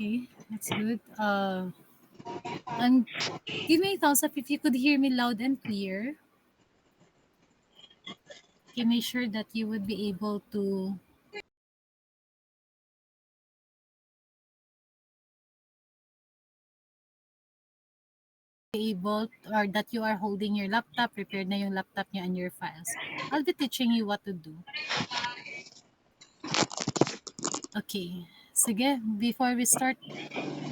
Okay, that's good. And give me a thumbs up if you could hear me loud and clear. Okay, make sure that you would be able to or that you are holding your laptop, prepared na yung laptop niyo and your files. I'll be teaching you what to do. Okay, sige, before we start,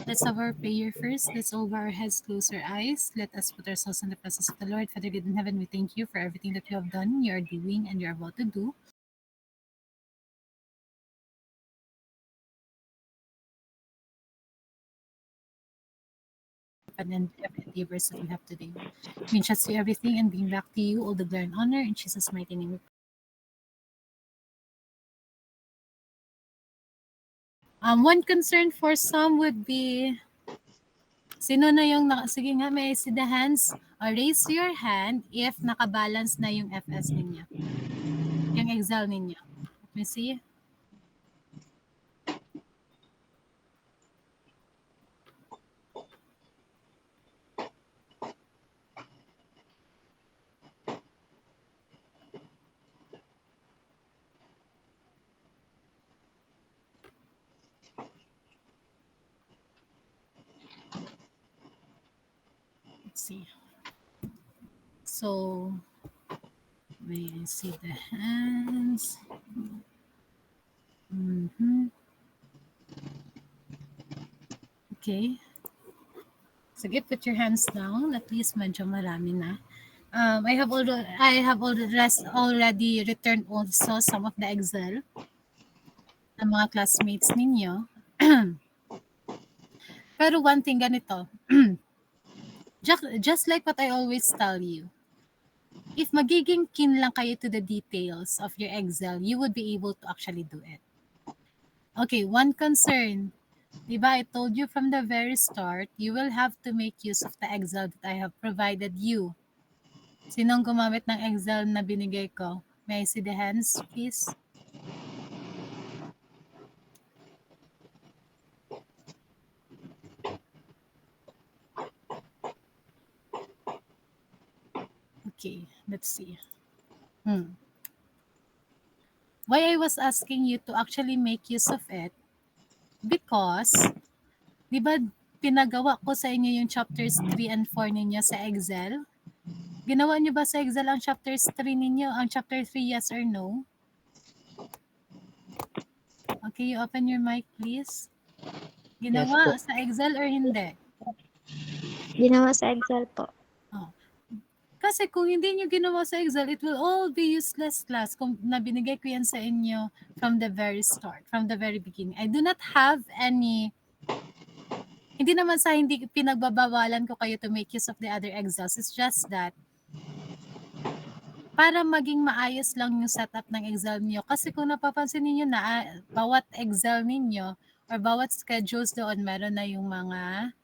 let's have our prayer first. Let's all bow our heads, close our eyes. Let us put ourselves in the presence of the Lord. Father God in heaven, we thank you for everything that you have done, you are doing, and you are about to do. And every endeavors that we have today. We entrust to you everything and bring back to you all the glory and honor in Jesus' mighty name. One concern for some would be, sino na yung, sige nga, may I see the hands? Raise your hand if nakabalance na yung FS ninyo. Yung Excel ninyo. Let me see. Let's see. So, may I see the hands? Okay. Sige, put your hands down. At least medyo marami na. I have already returned also some of the Excel ng mga classmates ninyo. Pero one thing ganito, just like what I always tell you, if magiging keen lang kayo to the details of your Excel, you would be able to actually do it. Okay, one concern. Diba, I told you from the very start, you will have to make use of the Excel that I have provided you. Sinong gumamit ng Excel na binigay ko? May I see the hands, please? Okay, let's see. Why I was asking you to actually make use of it, because, di ba, pinagawa ko sa inyo yung chapters 3 and 4 ninyo sa Excel? Ginawa niyo ba sa Excel ang chapters 3 ninyo? Ang chapter 3, yes or no? Okay, you open your mic, please. Ginawa Yes, sa Excel or hindi? Ginawa sa Excel po. Oh. Kasi kung hindi nyo ginawa sa Excel, it will all be useless class kung nabinigay ko yan sa inyo from the very start, from the very beginning. I do not have any, hindi naman sa hindi pinagbabawalan ko kayo to make use of the other Excels. It's just that, para maging maayos lang yung setup ng Excel niyo. Kasi kung napapansin niyo na bawat Excel ninyo or bawat schedules doon, meron na yung mga,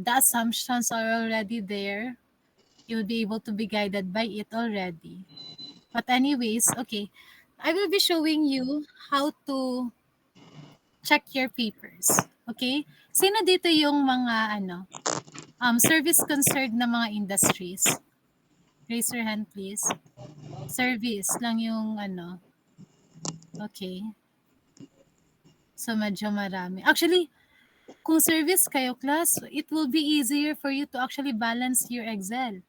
the assumptions are already there. You'll be able to be guided by it already. But anyways, okay, I will be showing you how to check your papers. Okay? Sino dito yung mga service concerned na mga industries? Raise your hand, please. Service lang yung Okay. So medyo marami. Actually, kung service kayo, class, it will be easier for you to actually balance your Excel.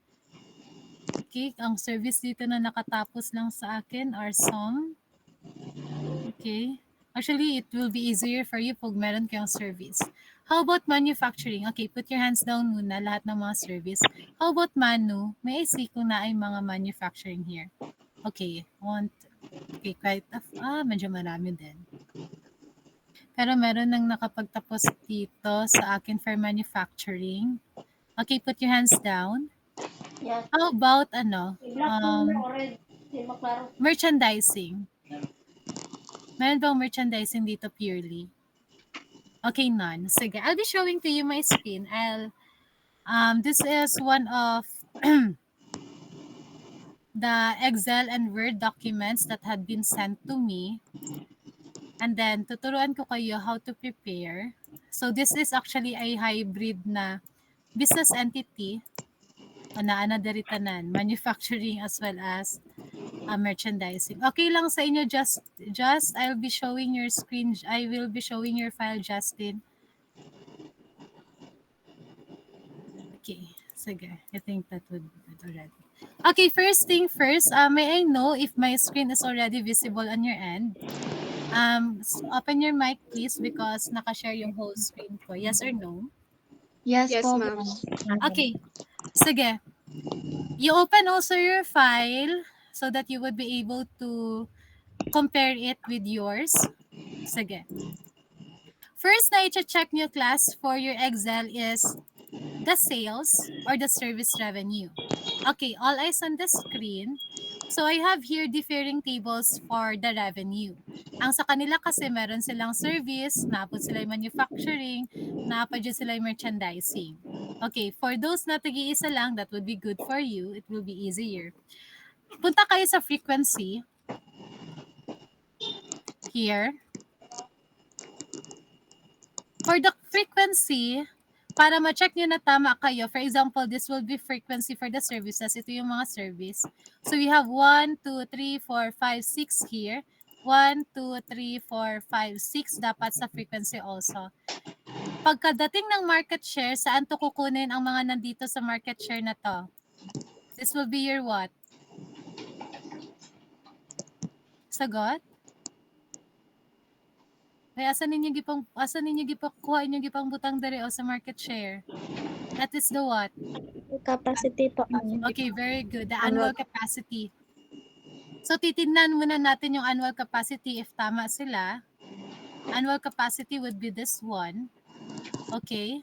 Okay, ang service dito na nakatapos lang sa akin are some. Okay. Actually, it will be easier for you pag meron kayong service. How about manufacturing? Okay, put your hands down muna, lahat ng mga service. How about manu? May I see kung na ay mga manufacturing here. Okay, okay, quite, medyo marami din. Pero meron nang nakapagtapos dito sa akin for manufacturing. Okay, put your hands down. Yes. How about merchandising? Meron bang merchandising dito purely? Okay, none. Sige, I'll be showing to you my screen. This is one of the Excel and Word documents that had been sent to me. And then, tuturuan ko kayo how to prepare. So, this is actually a hybrid na business entity na anotheritanan, manufacturing as well as merchandising. Okay lang sa inyo, just I'll be showing your screen. I will be showing your file, Justin. Okay, sige. I think that would be good already. Okay, first thing first, may I know if my screen is already visible on your end? Open your mic please because naka-share yung whole screen ko. Yes or no? Yes Yes, po, ma'am. Okay, sige. You open also your file so that you would be able to compare it with yours. Sige. First na i-check nyo class for your Excel is the sales or the service revenue. Okay, all eyes on the screen. So I have here differing tables for the revenue. Ang sa kanila kasi meron silang service, napod sila yung manufacturing, napod dyan sila yung merchandising. Okay, for those na tagi-isa lang, that would be good for you. It will be easier. Punta kayo sa frequency. Here. For the frequency, para ma-check nyo na tama kayo, for example, this will be frequency for the services. Ito yung mga service. So we have 1, 2, 3, 4, 5, 6 here. 1, 2, 3, 4, 5, 6 dapat sa frequency also. Pagkadating ng market share, saan to kukunin ang mga nandito sa market share na to? This will be your what? Sagot? Ay, asan ninyo kuha inyo gipang butang dere o sa market share? That is the what? Capacity po. Okay, very good. The annual capacity. So, titignan muna natin yung annual capacity if tama sila. Annual capacity would be this one. Okay.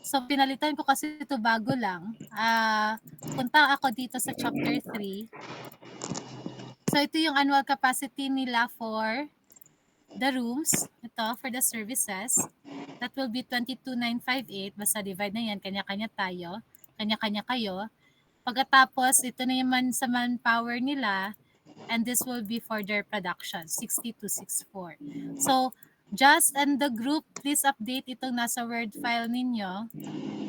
So, pinalitan ko kasi ito bago lang. Punta ako dito sa chapter 3. So, ito yung annual capacity nila for the rooms. Ito, for the services. That will be 22,958. Basta divide na yan. Kanya-kanya tayo. Kanya-kanya kayo. Pagkatapos, ito na yung sa manpower nila. And this will be for their production, 6264. So, just and the group, please update itong nasa Word file ninyo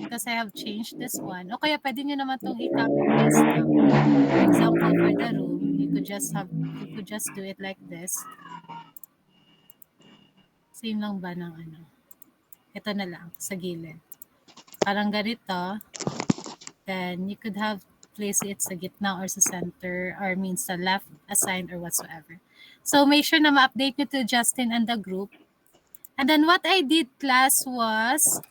because I have changed this one. O kaya pwede nyo naman itong i-copy paste lang. For example, for the room, you could just do it like this. Same lang ba ng ano? Ito na lang, sa gilid. Parang ganito. Then, you could have place it sa gitna or sa center or means sa left, assigned or whatsoever. So, make sure na ma-update nyo to Justin and the group. And then what I did class was,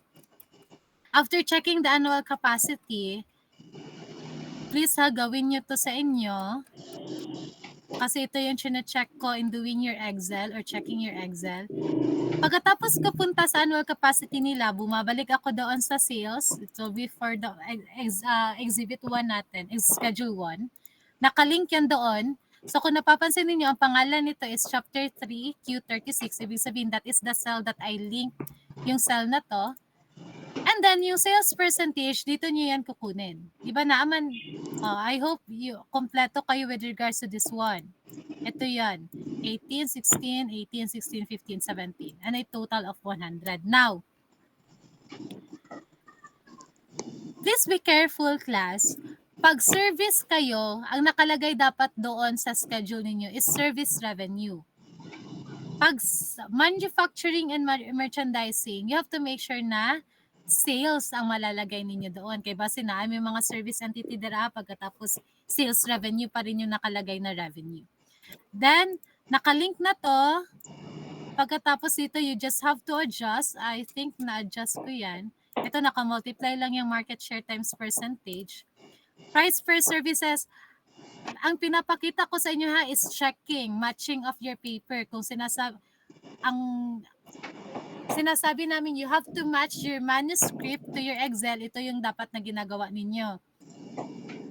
after checking the annual capacity, please gawin nyo to sa inyo. Kasi ito yung chine-check ko in doing your Excel or checking your Excel. Pagkatapos ko punta sa annual capacity nila, bumabalik ako doon sa sales. It will be for the exhibit 1 natin, schedule 1. Nakalink yan doon. So kung napapansin niyo ang pangalan nito is chapter 3, Q36. Ibig sabihin that is the cell that I link yung cell na to. And then yung sales percentage, dito niyo yan kukunin. Diba naaman, I hope you kompleto kayo with regards to this one. Ito yan. 18, 16, 18, 16, 15, 17. And a total of 100. Now, please be careful class. Pag service kayo, ang nakalagay dapat doon sa schedule ninyo is service revenue. Pag manufacturing and merchandising, you have to make sure na sales ang malalagay ninyo doon. Kaya base na may mga service entity dira, pagkatapos sales revenue pa rin yung nakalagay na revenue. Then, nakalink na to. Pagkatapos dito, you just have to adjust. I think na-adjust ko yan. Ito, naka-multiply lang yung market share times percentage. Price per services, ang pinapakita ko sa inyo is checking, matching of your paper. Kung sinasabi namin, you have to match your manuscript to your Excel. Ito yung dapat na ginagawa ninyo.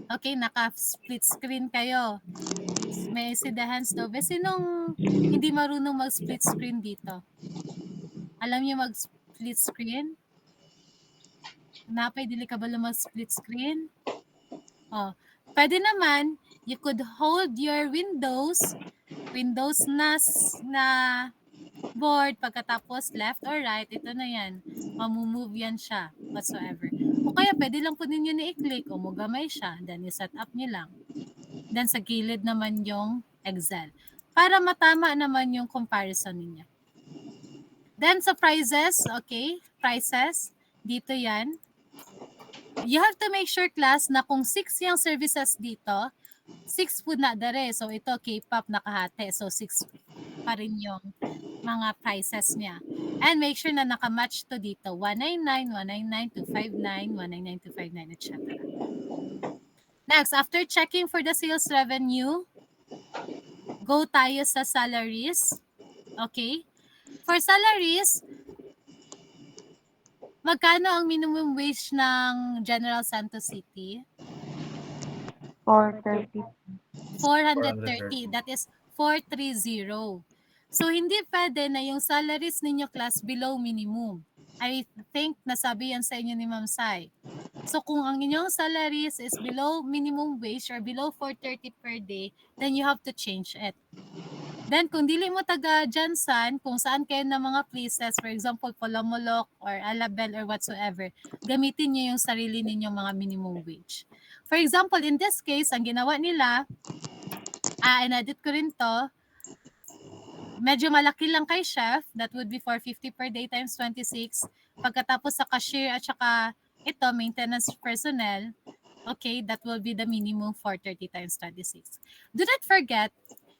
Okay, naka-split screen kayo. May si the hands daw. Sinong hindi marunong mag-split screen dito? Alam niyo mag-split screen? Napay, dili ka ba mag-split screen? Pwede naman, you could hold your Windows na board, pagkatapos left or right, ito na yan. Mamumove yan siya, whatsoever. O kaya pwede lang po ninyo na-i-click, o mugamay siya, then i-set up nyo lang. Then sa gilid naman yung Excel. Para matama naman yung comparison ninyo. Then sa prices, okay, prices, dito yan. You have to make sure, class, na kung 6 yung services dito, 6 po na dere. So ito, K-pop nakahati. So 6 pa rin yung mga prices niya. And make sure na nakamatch to dito. 199, 199, 259, 199, 259, etc. Next, after checking for the sales revenue, go tayo sa salaries. Okay? For salaries, magkano ang minimum wage ng General Santos City? 430. 430. That is 430. So, hindi pwede na yung salaries ninyo, class, below minimum. I think nasabi yan sa inyo ni Ma'am Sai. So, kung ang inyong salaries is below minimum wage or below 430 per day, then you have to change it. Then, kung dili mo taga Jansan, kung saan kayo na mga places, for example, Polomolok or Alabel or whatsoever, gamitin nyo yung sarili ninyong mga minimum wage. For example, in this case, ang ginawa nila, in-edit ko rin to, medyo malaki lang kay chef, that would be 450 per day times 26. Pagkatapos sa cashier at saka ito, maintenance personnel, okay, that will be the minimum 430 times 26. Do not forget,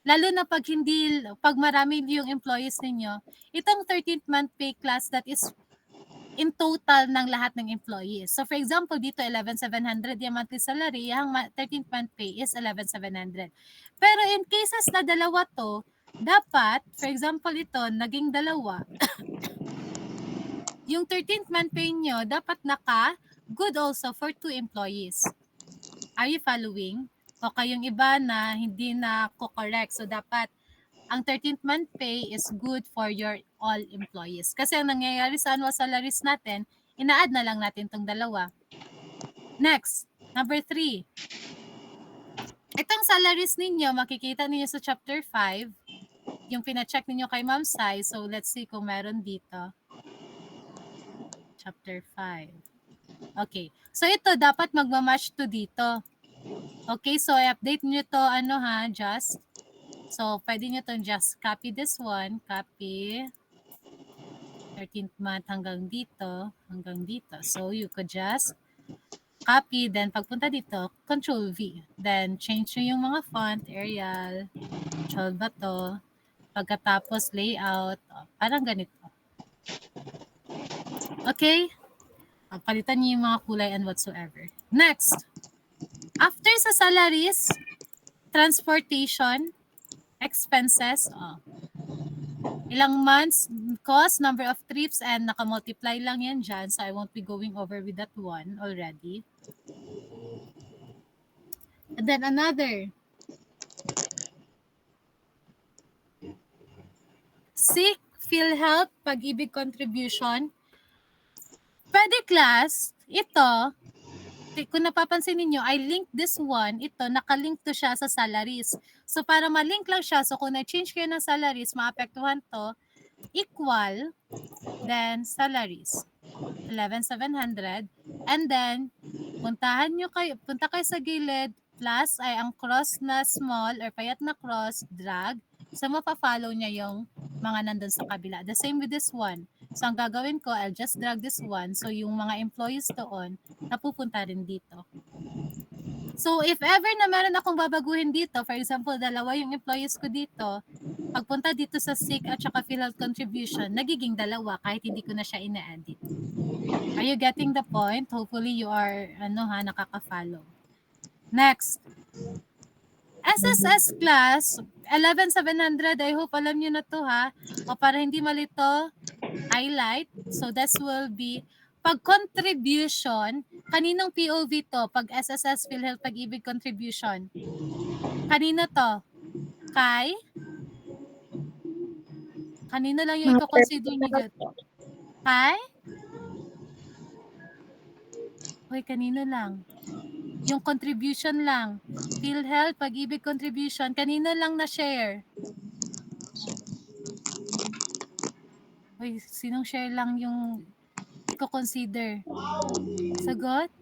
lalo na pag marami yung employees ninyo, itong 13th month pay, class, that is in total ng lahat ng employees. So for example, dito 11,700 yung monthly salary, yung 13th month pay is 11,700. Pero in cases na dalawa to, dapat, for example ito, naging dalawa, yung 13th month pay nyo, dapat good also for 2 employees. Are you following? O kayong iba na hindi na correct. So dapat, ang 13th month pay is good for your all employees. Kasi ang nangyayari sa annual salaries natin, ina-add na lang natin tong dalawa. Next, number 3. Itong salaries ninyo, makikita ninyo sa chapter 5, yung pina-check ninyo kay Ma'am Sai. So let's see kung meron dito. Chapter 5. Okay. So ito, dapat magmamatch to dito. Okay, so i-update nyo to, just. So, pwede nyo to just copy this one. Copy. 13th month hanggang dito. So, you could just copy. Then, pagpunta dito, Control V. Then, change nyo yung mga font, Arial, Control ba to? Pagkatapos, layout. Parang ganito. Okay? Palitan nyo yung mga kulay and whatsoever. Next. After sa salaries, transportation, expenses, ilang months, cost, number of trips, and nakamultiply lang yan dyan. So, I won't be going over with that one already. And then another. Sick, PhilHealth, Pag-ibig contribution. Pwede, class, ito, kung napapansin niyo, I link this one, ito, nakalink to siya sa salaries. So, para malink lang siya, so kung na-change kayo ng salaries, maapektuhan to, equal, then salaries, 11,700. And then, punta kayo sa gilid, plus ay ang cross na small or payat na cross, drag. So, mapafollow niya yung mga nandun sa kabila. The same with this one. So, ang gagawin ko, I'll just drag this one. So, yung mga employees doon, napupunta rin dito. So, if ever na meron akong babaguhin dito, for example, dalawa yung employees ko dito, pagpunta dito sa sick at saka PhilHealth contribution, nagiging dalawa kahit hindi ko na siya ina-edit. Are you getting the point? Hopefully, you are, nakaka-follow. Next. SSS class, 11,700. I hope alam nyo na to, ha? O para hindi malito, highlight. So, this will be pag contribution, kaninong POV to? Pag SSS PhilHealth Pag-ibig contribution. Kanino to? Kanino lang yung i-consider nyo dyan? Uy, kanino lang? Yung contribution lang. PhilHealth, Pag-ibig contribution, kanino lang na-share? Uy, sinong share lang yung i-consider? Sagot?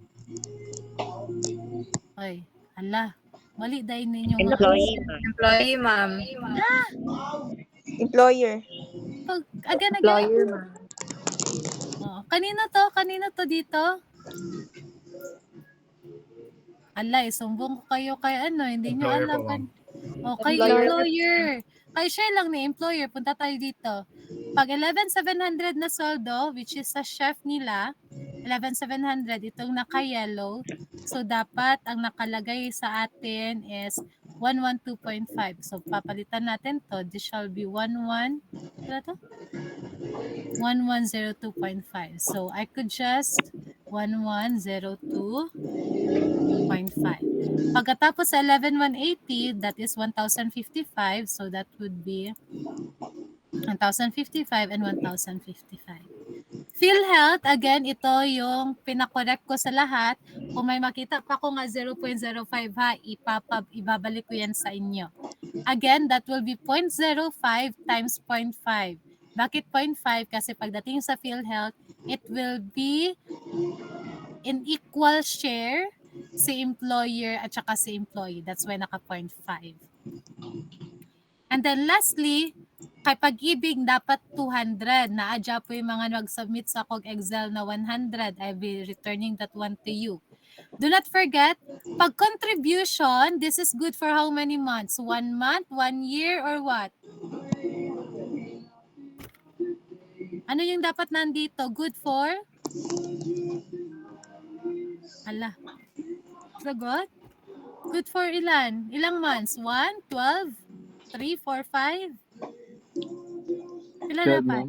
Uy, hala. Mali dahil ninyong mga Employee, answer. ma'am. Employee, ma'am. Employer. Again. Employer, ma'am. Oh, kanino to? Kanino to dito? Ala, sumbong ko kayo kay ano, hindi nyo Employer alam. po, ma'am. Kay Employer. employer. Kay share lang ni employer, punta tayo dito. Pag 11,700 na soldo, which is sa chef nila, 11,700, itong naka-yellow. So, dapat ang nakalagay sa atin is 112.5. So, papalitan natin to. This shall be 11, ano to? 1102.5. So, I could just 1102.5. Pagkatapos sa 11,180, that is 1,055. So, that would be 1,055 and 1,055. PhilHealth, again, ito yung pinakorek ko sa lahat. Kung may makita pa ko nga 0.05 ha, ibabalik ko yan sa inyo. Again, that will be 0.05 times 0.5. Bakit 0.5? Kasi pagdating sa PhilHealth, it will be in equal share si employer at saka si employee. That's why naka 0.5. And then lastly, kay Pag-ibig dapat 200. Naadya po yung mga nag-submit sa COG Excel na 100. I'll be returning that one to you. Do not forget, pag contribution, this is good for how many months? 1 month, 1 year, or what? Ano yung dapat nandito? Good for? Hala. Sagot? Good for ilan? Ilang months? 1, 12, 3, 4, 5? Ilan dapat?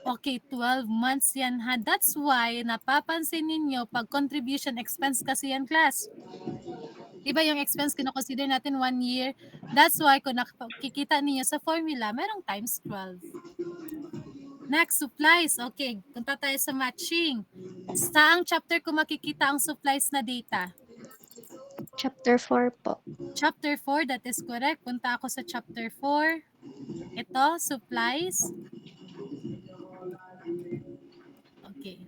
Okay, 12 months yan ha. That's why napapansin ninyo pag contribution expense kasi yan, class. Diba yung expense kino-consider natin 1 year? That's why kung nakikita ninyo sa formula, merong times 12. Next, supplies. Okay, punta tayo sa matching. Saang chapter ko makikita ang supplies na data? Chapter 4 po. Chapter 4, that is correct. Punta ako sa chapter 4. Ito, supplies. Okay.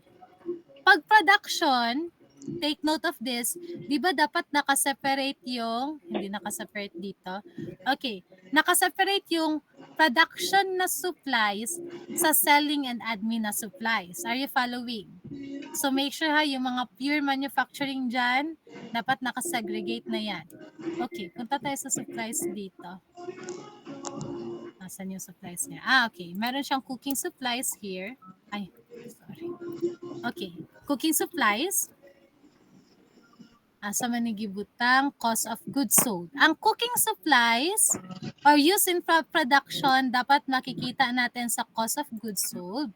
Pag production, take note of this. Di ba dapat nakaseparate yung, hindi nakaseparate dito. Okay. Nakaseparate yung production na supplies sa selling and admin na supplies. Are you following? So make sure ha, yung mga pure manufacturing dyan, dapat nakasegregate na yan. Okay, punta tayo sa supplies dito. Nasaan yung supplies niya? Okay. Meron siyang cooking supplies here. Ay, sorry. Okay. Cooking supplies. Sa manigibutang cost of goods sold. Ang cooking supplies or use in production, dapat makikita natin sa cost of goods sold.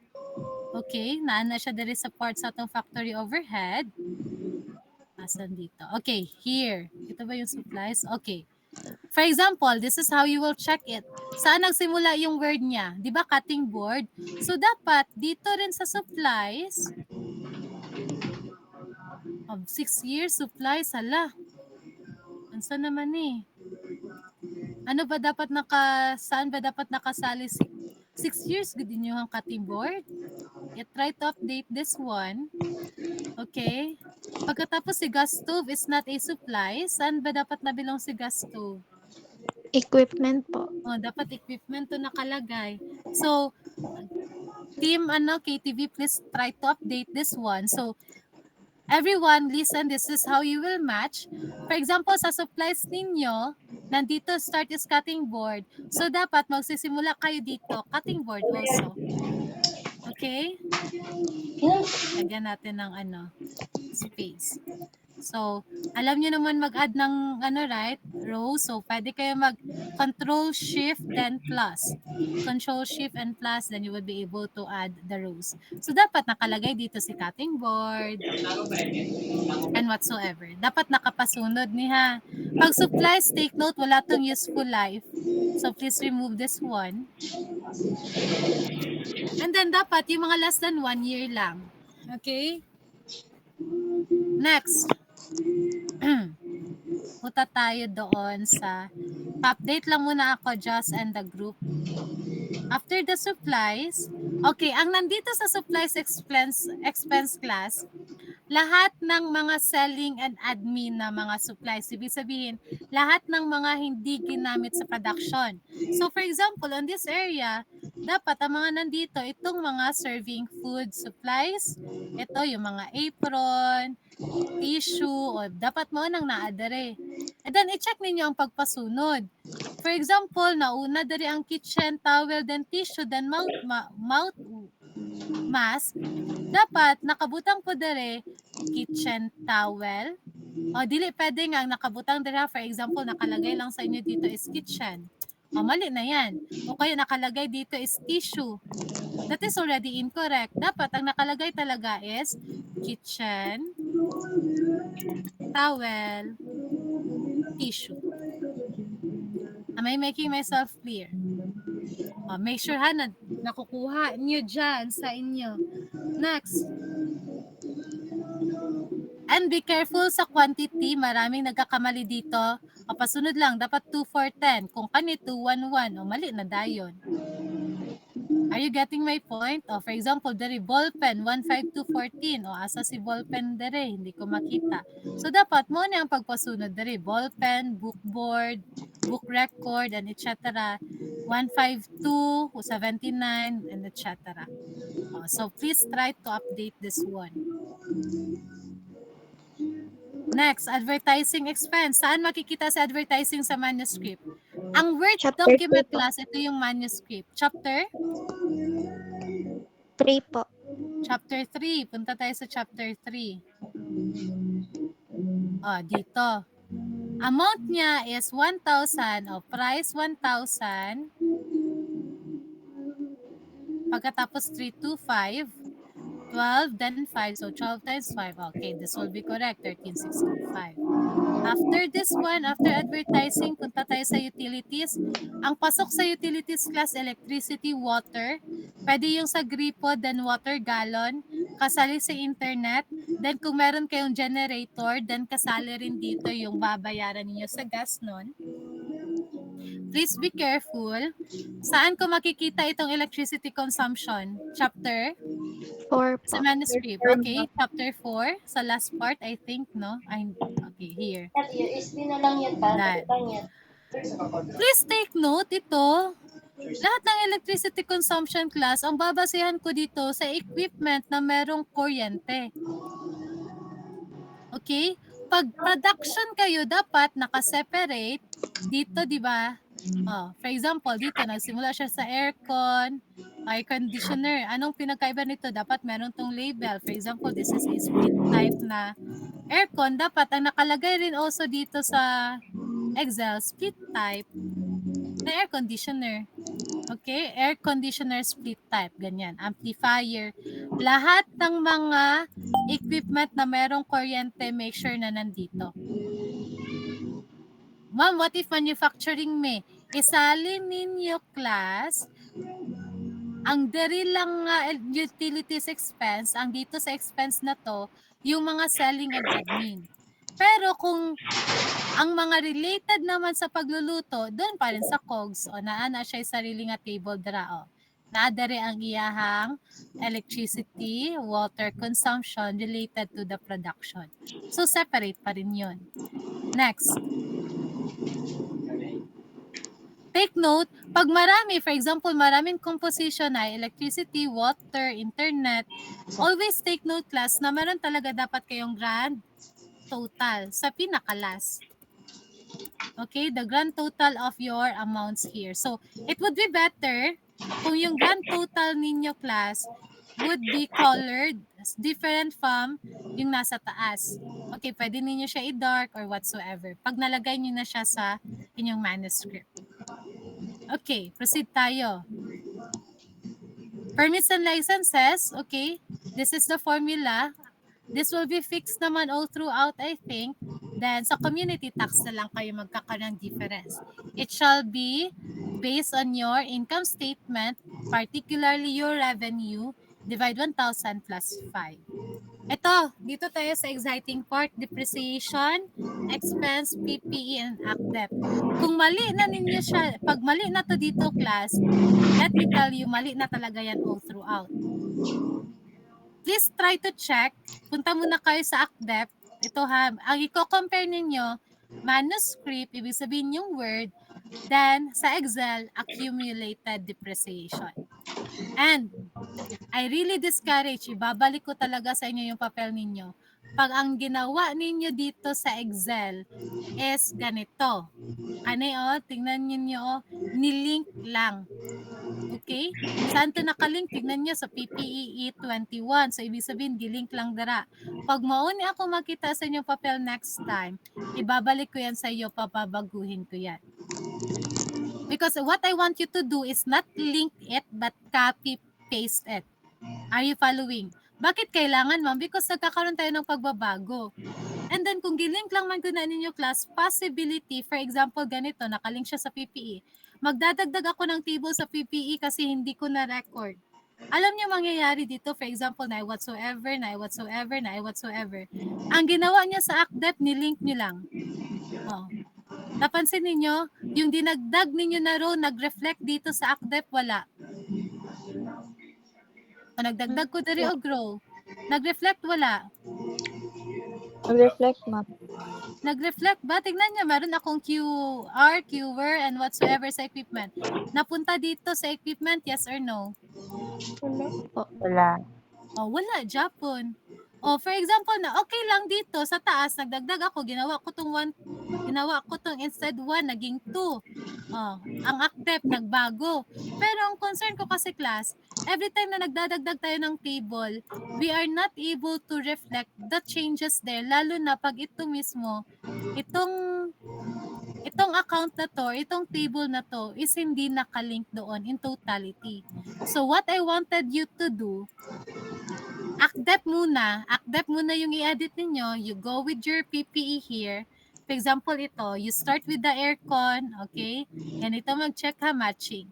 Okay. Naana siya diri sa part sa atong factory overhead. Asan dito? Okay. Here. Ito ba yung supplies? Okay. For example, this is how you will check it. Saan nagsimula yung word niya? Di ba cutting board? So, dapat dito rin sa supplies, of 6 years supplies, hala. Ansa naman eh? Ano ba dapat saan ba dapat nakasali 6 years good din yung cutting board? Try to update this one. Okay. Pagkatapos si gas stove is not a supply, saan ba dapat nabilong si gas stove? Equipment po. Dapat equipment to nakalagay. So, team KTV, please try to update this one. So, everyone, listen, this is how you will match. For example, sa supplies ninyo, nandito start is cutting board. So, dapat magsisimula kayo dito, cutting board also. Okay? Lagyan natin ng space. So, alam nyo naman mag-add ng right? Row. So, pwede kayo mag-control shift then plus. Control shift and plus, then you would be able to add the rows. So, dapat nakalagay dito si cutting board and whatsoever. Dapat nakapasunod niya. Pag supplies, take note, wala tong useful life. So, please remove this one. And then, dapat yung mga less than 1 year lang. Okay? Next. Punta tayo doon sa, pa-update lang muna ako, Joss and the group. After the supplies, okay, ang nandito sa supplies expense class, lahat ng mga selling and admin na mga supplies. Ibig sabihin, lahat ng mga hindi ginamit sa production. So for example, on this area, dapat ang mga nandito, itong mga serving food supplies, ito yung mga apron, tissue, o dapat mo nang naadere. And then, i-check ninyo ang pagpasunod. For example, nauna dari ang kitchen towel, then tissue, then mouth mask. Dapat, nakabutang po dari kitchen towel. O, dili pwede nga nakabutang dira. For example, nakalagay lang sa inyo dito is kitchen. O, mali na yan. O kaya nakalagay dito is tissue. That is already incorrect. Dapat, ang nakalagay talaga is kitchen, towel, tissue. Am I making myself clear? Make sure ha na nakukuha nyo dyan sa inyo. Next. And be careful sa quantity. Maraming nagkakamali dito. Pasunod lang. Dapat 2 for 10. Kung kani 2, 1, 1. Mali na dayon. Are you getting my point? For example, dari ballpen, 15214. Asa si ballpen dari? Hindi ko makita. So, dapat mo na ang pagpasunod dari. Ballpen, bookboard, book record, and etc. 152, 79, and etc. So, please try to update this one. Next, advertising expense. Saan makikita sa advertising sa manuscript? Ang Word Chapter document 3 po. class, ito yung manuscript. Chapter? 3 po. Chapter 3. Punta tayo sa chapter 3. Dito. Amount niya is 1,000. Price 1,000. Pagkatapos 3 to 5. 12, then 5. So, 12 times 5. Okay, this will be correct. 13,625. After this one, after advertising, punta tayo sa utilities. Ang pasok sa utilities class, electricity, water. Pwede yung sa gripo, then water gallon. Kasali sa internet. Then kung meron kayong generator, then kasali rin dito yung babayaran niyo sa gas nun. Please be careful. Saan ko makikita itong electricity consumption? Chapter? 4 po. Sa manuscript. Okay, chapter 4. Sa last part, I think, no? Okay, here. That. Please take note ito. Lahat ng electricity consumption class, ang babasehan ko dito sa equipment na merong kuryente. Okay? Pag production kayo, dapat nakaseparate dito, di ba? For example, dito nagsimula siya sa aircon, air conditioner. Anong pinagkaiba nito? Dapat meron tong label. For example, this is a split type na aircon. Dapat ang nakalagay rin also dito sa Excel, split type na air conditioner. Okay? Air conditioner split type. Ganyan. Amplifier. Lahat ng mga equipment na merong kuryente, make sure na nandito. Ma'am, what if manufacturing me? Isalin ninyo class, ang diri lang utilities expense, ang dito sa expense na to, yung mga selling and admin. Pero kung ang mga related naman sa pagluluto, doon pa rin sa COGS, naana siya sarili nga table dra. Naadari ang iyahang electricity, water consumption related to the production. So, separate pa rin yun. Next. Take note, pag marami, for example, maraming composition na electricity, water, internet, always take note class na meron talaga dapat kayong grand total sa pinakalas. Okay, the grand total of your amounts here. So, it would be better kung yung grand total ninyo class would be colored different from yung nasa taas. Okay, pwede ninyo siya i-dark or whatsoever. Pag nalagay nyo na siya sa inyong manuscript. Okay, proceed tayo. Permits and licenses, okay. This is the formula. This will be fixed naman all throughout, I think. Then, sa community tax na lang kayo magkakaroon ng difference. It shall be based on your income statement, particularly your revenue, divide 1,000 plus 5. Ito, dito tayo sa exciting part, depreciation, expense, PPE, and ACDEP. Kung mali na ninyo siya, pag mali na to dito class, let me tell you, mali na talaga yan all throughout. Please try to check. Punta muna kayo sa ACDEP. Ito ha, ang i-compare ninyo, manuscript, ibig sabihin yung word, then sa Excel, accumulated depreciation. And I really discourage, ibabalik ko talaga sa inyo yung papel ninyo. Pag ang ginawa ninyo dito sa Excel is ganito. Ano tingnan niyo nilink lang. Okay? Saan to nakalink? Tignan nyo sa PPE 21. So, ibig sabihin, dilink lang dara. Pag mauni ako makita sa inyong papel next time, ibabalik ko yan sa iyo, papabaguhin ko yan. Because what I want you to do is not link it, but copy-paste it. Are you following? Bakit kailangan, ma'am? Because nagkakaroon tayo ng pagbabago. And then, kung gilink lang man ko na ninyo class, possibility, for example, ganito, nakalink siya sa PPE. Magdadagdag ako ng table sa PPE kasi hindi ko na-record. Alam niyo mangyayari dito, for example, na whatsoever. Ang ginawa niya sa ACDEP, nilink niyo lang. Oh. Napansin ninyo, yung dinagdag ninyo na row, nag-reflect dito sa ACDEP, wala. O nagdagdag ko diri og row. Nag-reflect, wala. Nag-reflect, ma'am. Nag-reflect ba? Tignan niyo, meron akong QR, QR, and whatsoever sa equipment. Napunta dito sa equipment, yes or no? Wala po. Wala. O, wala, Japon. O, for example na, okay lang dito, sa taas, nagdagdag ako, ginawa ko tong instead 1, naging 2. Oh, ang ACDEP nagbago. Pero ang concern ko kasi class, every time na nagdadagdag tayo ng table, we are not able to reflect the changes there, lalo na pag ito mismo, itong account na to, itong table na to is hindi nakalink doon in totality. So what I wanted you to do, ACDEP muna yung i-edit ninyo, you go with your PPE here. For example, ito, you start with the aircon, okay? Ganito mag-check ha, matching.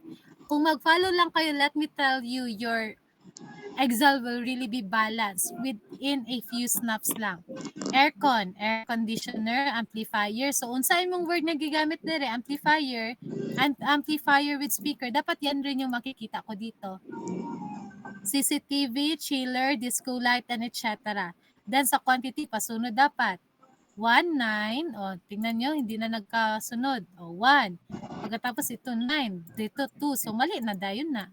Kung mag-follow lang kayo, let me tell you, your Excel will really be balanced within a few snaps lang. Aircon, air conditioner, amplifier. So, unsa imong word na gigamit dire, amplifier, and amplifier with speaker, dapat yan rin yung makikita ko dito. CCTV, chiller, disco light, and etc. Then sa quantity, pasunod dapat. 1, 9. O, tingnan nyo, hindi na nagkasunod. O, 1. Pagkatapos ito, 9. Dito, 2. So, mali na, dayon na.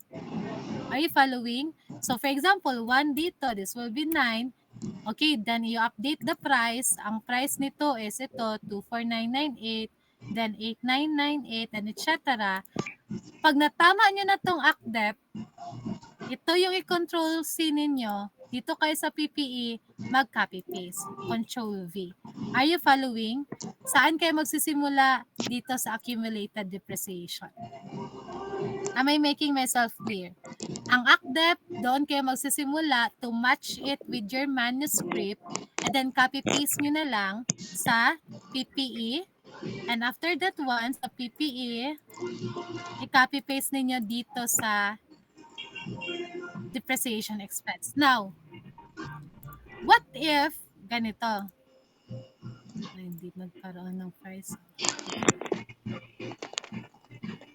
Are you following? So, for example, 1 dito, this will be 9. Okay, then you update the price. Ang price nito is ito, 24998, then 8998, and etc. Pag natama nyo na tong ACDEP, ito yung i-control C ninyo. Dito kayo sa PPE, mag-copy paste. Control V. Are you following? Saan kayo magsisimula? Dito sa accumulated depreciation. Am I making myself clear? Ang ACDEP, doon kayo magsisimula to match it with your manuscript, and then copy paste nyo na lang sa PPE. And after that one, sa PPE, i-copy paste ninyo dito sa depreciation expense. Now, what if ganito? Ay, hindi nagkaroon ng price.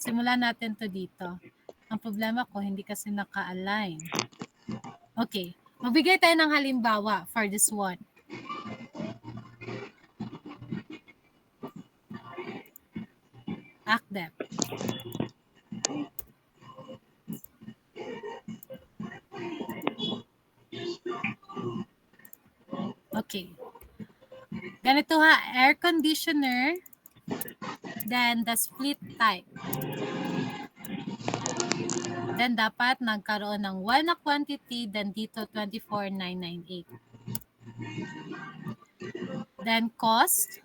Simulan natin to dito. Ang problema ko, hindi kasi naka-align. Okay. Magbigay tayo ng halimbawa for this one. ACDEP. Okay. Ganito ha, air conditioner, then the split type. Then dapat nagkaroon ng 1 na quantity, then dito 24,998. Then cost,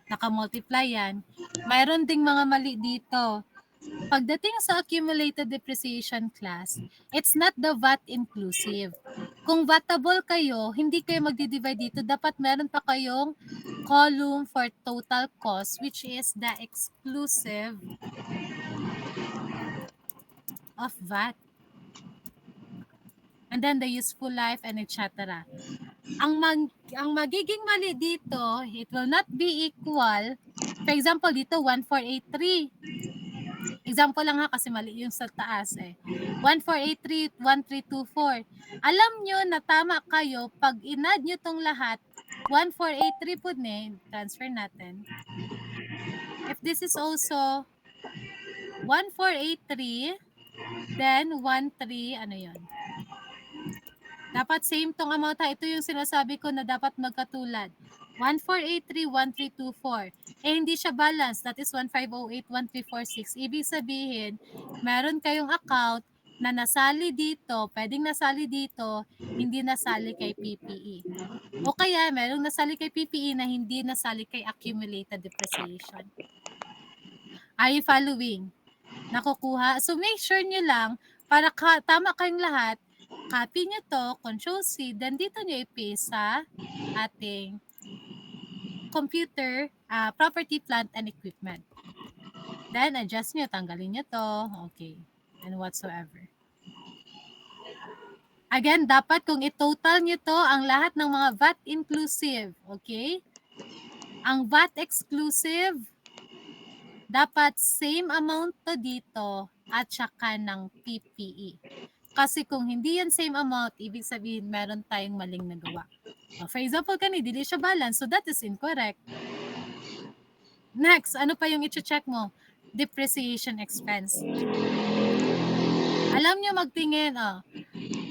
naka-multiply yan. Mayroon ding mga mali dito. Pagdating sa accumulated depreciation class, it's not the VAT inclusive. Kung vatable kayo, hindi kayo magdi-divide dito. Dapat meron pa kayong column for total cost, which is the exclusive of VAT. and then the useful life, and etc. Ang magiging mali dito, it will not be equal. For example, dito 1483. Example lang ha, kasi mali yung sa taas eh. 1483, 1324. Alam nyo na tama kayo pag inad nyo tong lahat, 1483 po transfer natin. If this is also 1483, then 13, ano yon? Dapat same tong amount ha. Ito yung sinasabi ko na dapat magkatulad. 1483, 1324. Eh, hindi siya balance. That is 1508, 1346. Ibig sabihin, meron kayong account na nasali dito, pwedeng nasali dito, hindi nasali kay PPE. O kaya, merong nasali kay PPE na hindi nasali kay accumulated depreciation. Are you following? Nakukuha? So, make sure nyo lang, para tama kayong lahat, copy nyo to, Control-C, then dito nyo i-paste sa ating computer, property, plant, and equipment. Then, adjust nyo, tanggalin nyo to, okay, and whatsoever. Again, dapat kung i-total nyo to, ang lahat ng mga VAT inclusive, okay? Ang VAT exclusive, dapat same amount to dito at saka ng PPE. Kasi kung hindi yan same amount, ibig sabihin meron tayong maling nagawa. For example, dili siya balance, so that is incorrect. Next, ano pa yung i-check mo? Depreciation expense. Alam nyo magtingin,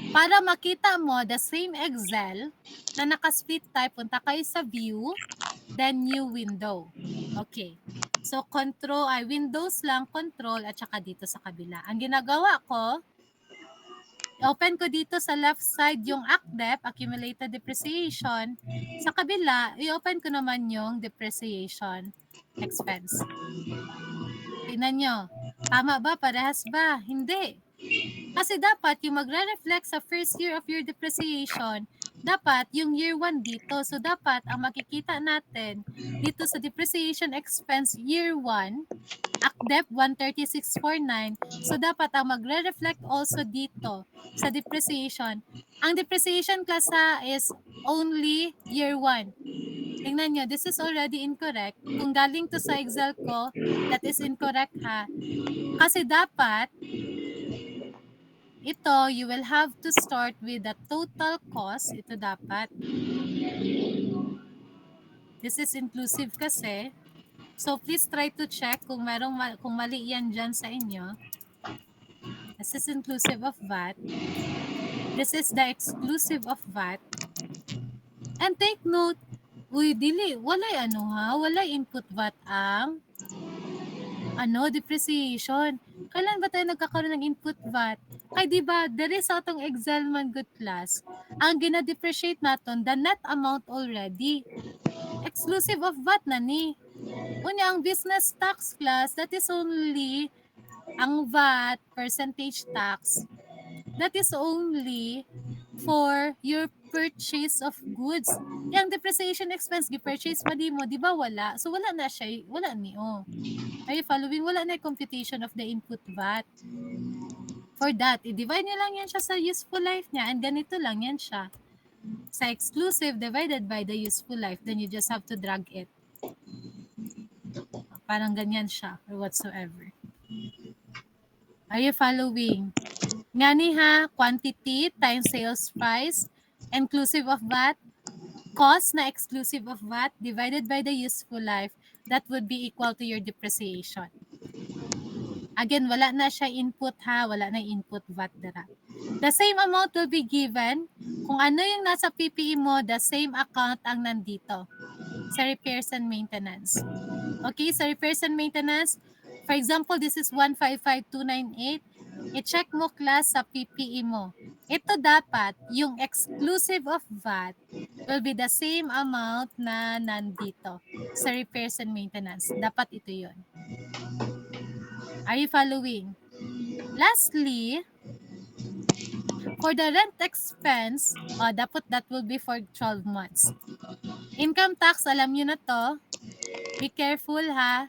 para makita mo the same Excel na naka-split type, punta kayo sa view, then new window. Okay. So, Windows lang, control, at saka dito sa kabila. Ang ginagawa ko, open ko dito sa left side yung ACDEP, Accumulated Depreciation. Sa kabila, i-open ko naman yung Depreciation Expense. Tingnan nyo. Tama ba? Parehas ba? Hindi. Kasi dapat yung magre-reflect sa first year of your depreciation, dapat yung year 1 dito. So, dapat ang makikita natin dito sa depreciation expense year 1, ACDEP 13649. So, dapat ang magre-reflect also dito sa depreciation. Ang depreciation class is only year 1. Tingnan nyo, this is already incorrect. Kung galing to sa Excel ko, that is incorrect ha. Kasi dapat, ito, you will have to start with the total cost. Ito dapat. This is inclusive kasi. So, please try to check kung kung mali yan dyan sa inyo. This is inclusive of VAT. This is the exclusive of VAT. And take note, wala input VAT ang depreciation. Kailan ba tayo nagkakaroon ng input VAT? Kay diba, there is atong Excel man good class. Ang gina-depreciate natin, the net amount already. Exclusive of VAT na ni. Unya, ang business tax class, that is only ang VAT percentage tax. That is only for your purchase of goods. Yung depreciation expense, gi-purchase pa di mo, di ba wala? So, wala na siya, wala ni, Are you following? Wala na yung computation of the input VAT. For that, i-divide nyo lang yan siya sa useful life niya, and ganito lang yan siya. Sa exclusive divided by the useful life, then you just have to drag it. Parang ganyan siya, or whatsoever. Are you following? Nga ni ha, quantity times sales price, inclusive of VAT, cost na exclusive of VAT, divided by the useful life, that would be equal to your depreciation. Again, wala na siya input ha, wala na input VAT dara. The same amount will be given. Kung ano yung nasa PPE mo, the same account ang nandito sa repairs and maintenance. Okay, sa repairs and maintenance, for example, this is 155,298. I-check mo class sa PPE mo. Ito dapat, yung exclusive of VAT will be the same amount na nandito sa repairs and maintenance. Dapat ito yun. Are you following? Lastly, for the rent expense, dapat that will be for 12 months. Income tax, alam nyo na to. Be careful ha.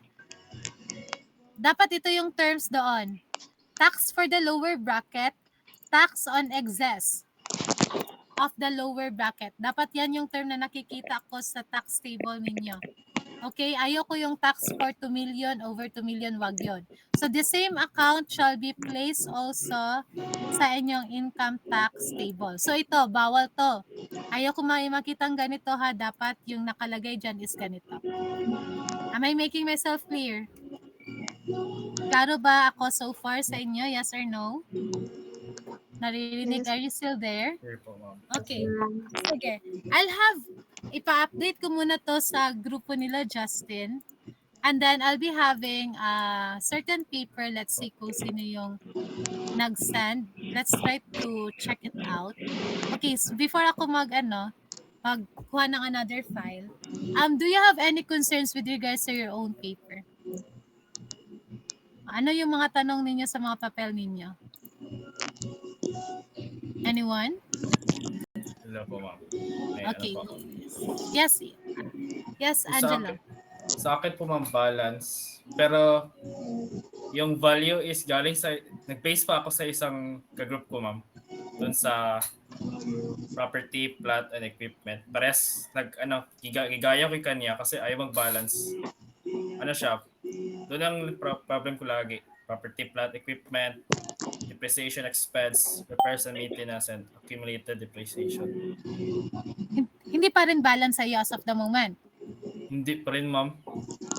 Dapat ito yung terms doon. Tax for the lower bracket, tax on excess. of the lower bracket. Dapat yan yung term na nakikita ko sa tax table ninyo. Okay, ayoko yung tax for 2 million over 2 million, wag yun. So the same account shall be placed also sa inyong income tax table. So ito, bawal to. Ayoko makitang ganito ha, dapat yung nakalagay dyan is ganito. Am I making myself clear? Klaro ba ako so far sa inyo? Yes or no? Naririnig? Yes. Are you still there? Here po, ma'am. Okay. Sige. Ipa-update ko muna to sa grupo nila, Justin. And then, I'll be having a certain paper. Let's see kung sino yung nag-send. Let's try to check it out. Okay, so before ako magkuha ng another file, do you have any concerns with regards to your own paper? Ano yung mga tanong ninyo sa mga papel ninyo? Anyone? Hello po, ma'am. Okay. Ano po? Yes. Yes, Angelo. Sa akin po, ma'am, balance. Pero yung value is galing sa, nag-base pa ako sa isang kagroup ko, ma'am. Doon sa property, plant, and equipment. Pares, gigaya ko yung kanya kasi ayaw mag-balance. Ano siya? Doon ang problem ko lagi. Property, plant, equipment, depreciation expense, repairs and maintenance, and accumulated depreciation. Hindi pa rin balance sa'yo as of the moment. Hindi pa rin, ma'am.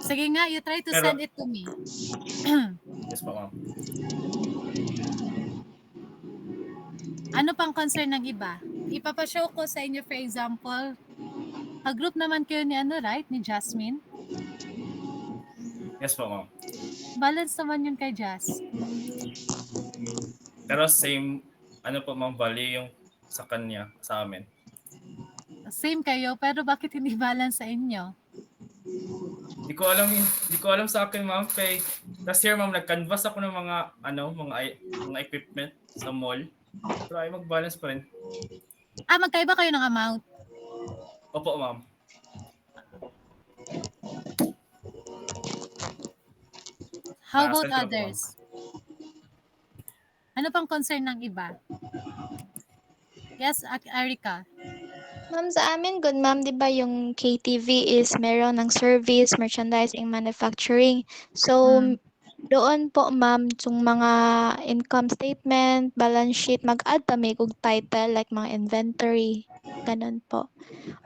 Sige nga, you try to Pero- send it to me. Yes po, ma'am. Ano pang concern ng iba? Ipapashow ko sa inyo, for example, ka-group naman kayo ni right? Ni Jasmine. Yes po, ma'am. Balance naman yun kay Jas. Pero same, po, ma'am, value yung sa kanya, sa amin. Same kayo, pero bakit hindi balance sa inyo? Hindi ko alam sa akin, ma'am. Kay last year, ma'am, nag-canvas ako ng mga equipment sa mall. Pero ay mag-balance pa rin. Magkaiba kayo ng amount. Opo, ma'am. How about Send ko na po, others? Ano pang concern ng iba? Yes, Erica. Ma'am, sa amin, good ma'am, di ba yung KTV is meron ng service, merchandising, manufacturing. So, doon po ma'am, yung mga income statement, balance sheet, mag-add pa may kung title, like mga inventory, ganun po.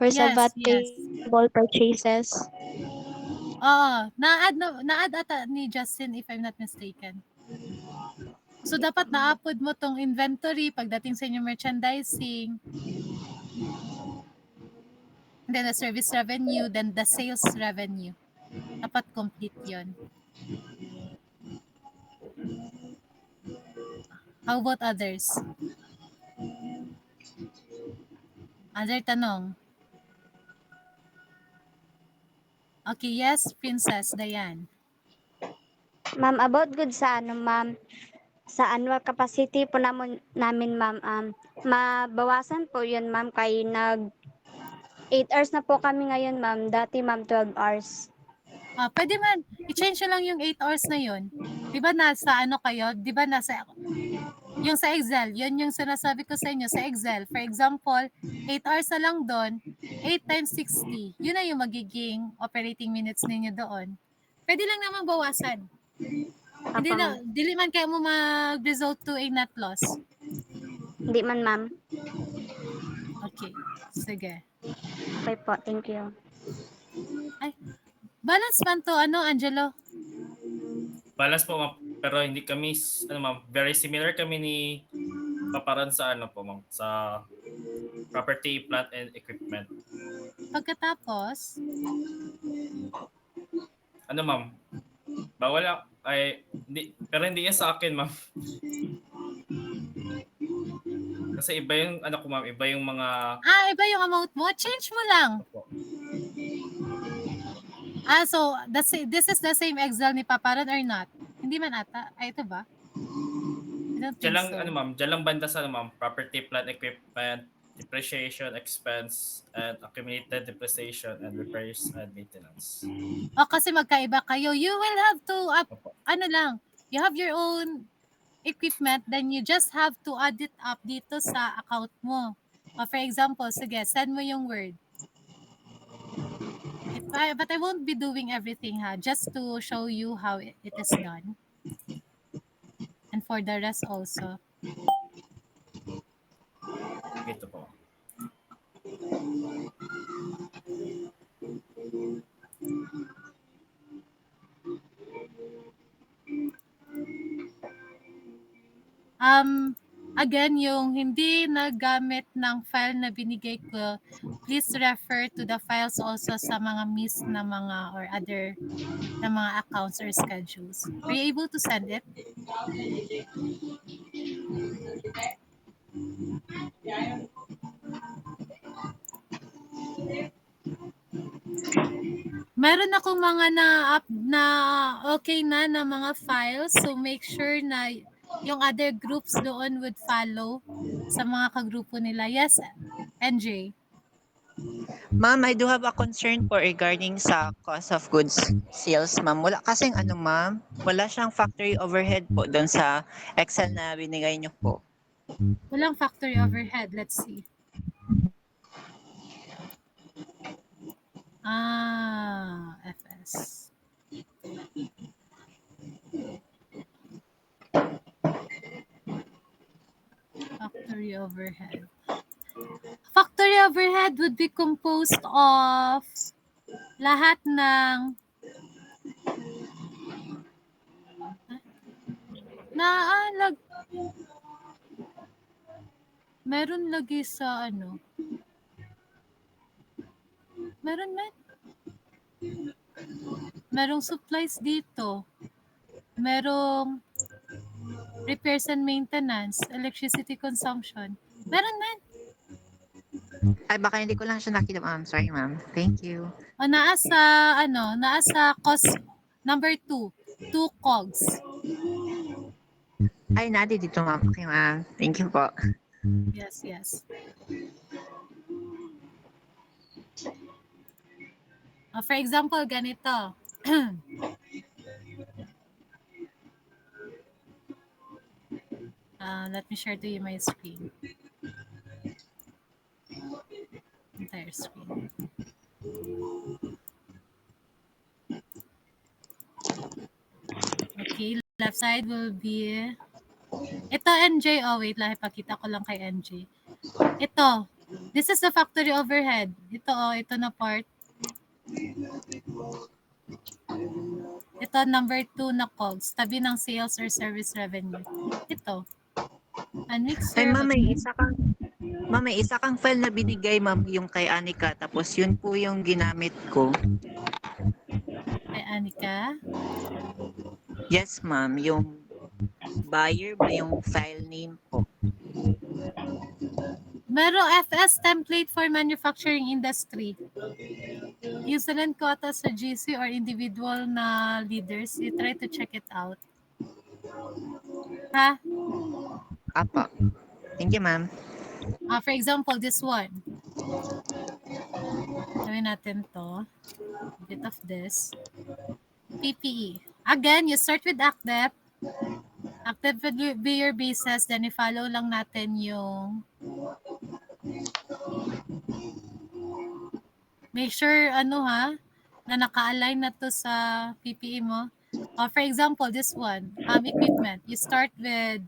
Or sa Yes, VAT yes. payable purchases. Oo, na-add ata ni Justin if I'm not mistaken. So dapat na-upload mo tong inventory pagdating sa inyong merchandising. Then the service revenue, then the sales revenue. Dapat complete 'yon. How about others? Other tanong? Okay, yes, Princess Diane. Ma'am, about good sa ma'am, sa annual capacity po namin, ma'am, mabawasan po yun, ma'am, kay 8 hours na po kami ngayon, ma'am. Dati, ma'am, 12 hours. Pwede man, i-change nyo lang yung 8 hours na yun. Di ba nasa kayo? Di ba nasa, yung sa Excel, yun yung sinasabi ko sa inyo sa Excel. For example, 8 hours na lang doon, 8 times 60. Yun na yung magiging operating minutes ninyo doon. Pwede lang naman bawasan. Dili man kayo mo mag-result to a net loss. Hindi man, ma'am. Okay, sige. Okay po, thank you. Balance man to, Angelo? Balance po, ma'am. Pero hindi kami, ma'am, very similar kami ni Paparan sa po, ma'am, sa property, plant, and equipment. Pagkatapos, Ma'am, bawal pero hindi yan sa akin, ma'am. Kasi iba yung, ko, ma'am, iba yung mga... iba yung amount mo? Change mo lang. So, this is the same Excel ni Paparan or not? Hindi man ata. Ito ba? I don't think Diyan lang, so. ma'am, diyan lang banda sa, ma'am, property, plant, equipment, depreciation, expense, and accumulated depreciation, and repairs and maintenance. Kasi magkaiba kayo. You will have to, Opo. you have your own equipment, then you just have to add it up dito sa account mo. For example, sige, send mo yung Word. But I won't be doing everything ha, just to show you how it is done. And for the rest also. Ito po. Again, yung hindi nagamit ng file na binigay ko, please refer to the files also sa mga missed na mga or other na mga accounts or schedules. Are you able to send it? Meron akong mga na okay na mga files, so make sure na yung other groups doon would follow sa mga kagrupo nila. Yes, NJ. Ma'am, I do have a concern po regarding sa cost of goods sales, ma'am. Wala kasing ma'am, wala siyang factory overhead po doon sa Excel na binigay niyo po. Walang factory overhead. Let's see. FS. Factory overhead. Factory overhead would be composed of lahat ng meron lagi sa meron man. Merong supplies dito. Merong repairs and maintenance, electricity consumption. Meron man. Ay, baka hindi ko lang siya nakita, ma'am. Sorry, ma'am. Thank you. Naasa cost number 2, 2 cogs. Ay, nadi dito, ma'am. Okay, ma'am. Thank you po. Yes. For example, ganito. Let me share to you my screen. Entire screen. Okay, left side will be ito NJ. Oh, wait lang. Ipakita ko lang kay NJ. Ito. This is the factory overhead. Ito na part. Ito, number 2 na COGS. Tabi ng sales or service revenue. Ito. Ay, ma'am, may isa kang file na binigay, ma'am, yung kay Anika. Tapos yun po yung ginamit ko. Kay Anika? Yes, ma'am. Yung buyer ba yung file name po? Merong FS template for manufacturing industry. Yung sinend ko ata sa GC or individual na leaders. You try to check it out. Ha? Apa. Thank you, ma'am. For example, this one. Gawin natin to. A bit of this. PPE. Again, you start with ACDEP. ACDEP will be your basis. Then, i-follow lang natin yung make sure na naka-align na to sa PPE mo. For example, this one, equipment. You start with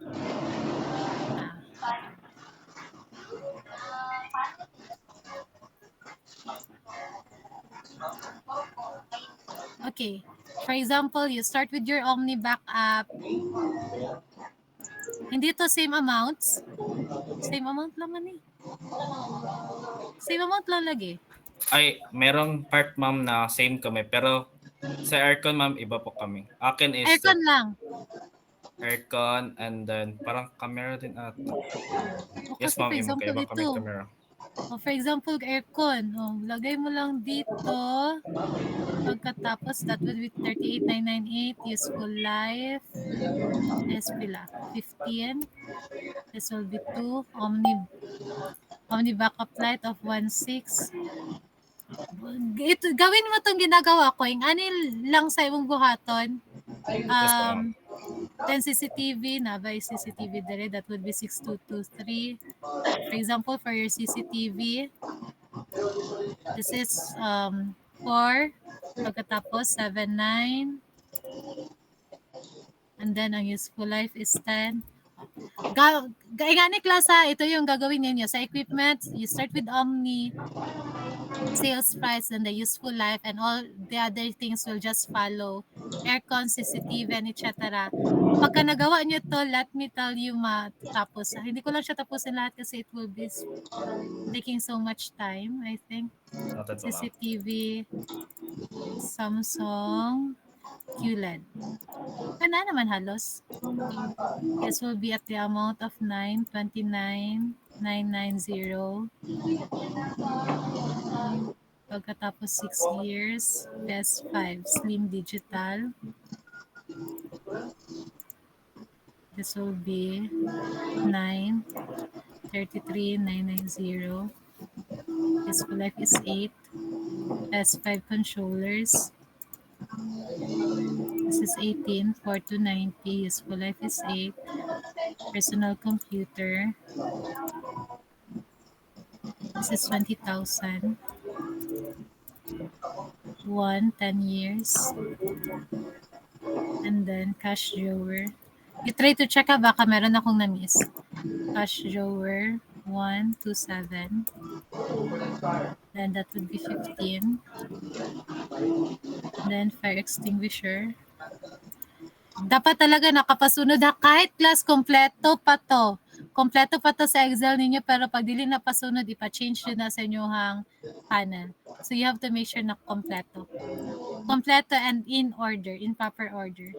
okay. For example, you start with your Omni backup. Hindi to same amounts. Same amount lang Same amount lang lagi. Ay, merong part ma'am na same kami, pero sa aircon ma'am, iba po kami. Akin is Aircon lang. aircon and then parang camera din ata. Yes Kasi ma'am, for example, magkaiba kami ito. camera. For example, aircon. Lagay mo lang dito. Pagkatapos, that would be 38,998. Useful life. This pila. 15. This will be 2. Omni backup light of 16. Gawin mo itong ginagawa ko. Yung anil lang sa imong buhaton. Yes po ma'am. Then CCTV, nabay CCTV dire, that would be 6223. For example, for your CCTV, this is 4, pagkatapos 79, and then ang useful life is 10. Gani klasa, ito yung gagawin ninyo sa equipment. You start with Omni, sales price, and the useful life, and all the other things will just follow. Aircon, CCTV, and etc. Pagka nagawa nyo to, let me tell you matapos. Hindi ko lang siya tapusin lahat kasi it will be taking so much time, I think. Noted po, ma'am. CCTV, Samsung, QLED. Ano naman halos? This will be at the amount of 929,990. Pagkatapos 6 years, PS5, Slim Digital. This will be 933,990. Useful life is 8. PS5 controllers. This is 18,490. Useful life is 8. Personal computer. This is 20,000. 10 years. And then cash drawer. You try to check baka meron akong na-miss. Cash drawer 127. Then that would be 15. Then fire extinguisher. Dapat talaga nakapasunod ha, kahit class kompleto pa to. Kompleto pa to sa Excel ninyo, pero pag dili na pasunod, ipa-change nyo na sa inyong panel. So you have to make sure na kompleto. Kompleto and in order, in proper order.